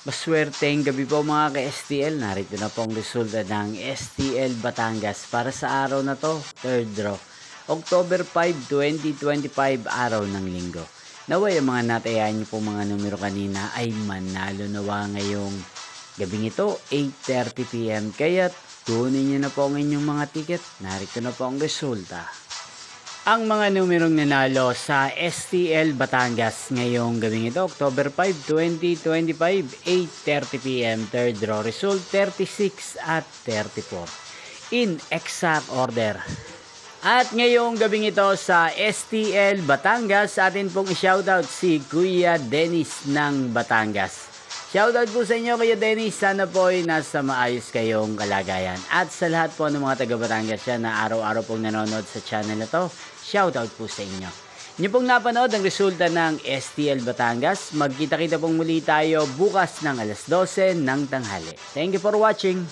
Maswerteng gabi po mga ka-STL. Narito na po ang resulta ng STL Batangas para sa araw na to, third draw. October 5, 2025, araw ng linggo. Naway ang mga natayan niyo po mga numero kanina ay manalo nawa ngayong gabing ito, 8:30 PM. Kaya tunin niyo na po ang inyong mga ticket. Narito na po ang resulta. Ang mga numerong nanalo sa STL Batangas ngayong gabing ito, October 5, 2025, 8:30 PM, third draw result 36 at 34 in exact order. At ngayong gabing ito sa STL Batangas, atin pong i-shoutout si Kuya Dennis ng Batangas. Shoutout po sa inyo Kuya Dennis, sana po ay nasa maayos kayong kalagayan. At sa lahat po ng mga taga Batangas yan na araw-araw pong nanonood sa channel na to, shoutout po sa inyo. Inyo pong napanood ang resulta ng STL Batangas. Magkita-kita pong muli tayo bukas ng alas 12 ng tanghali. Thank you for watching.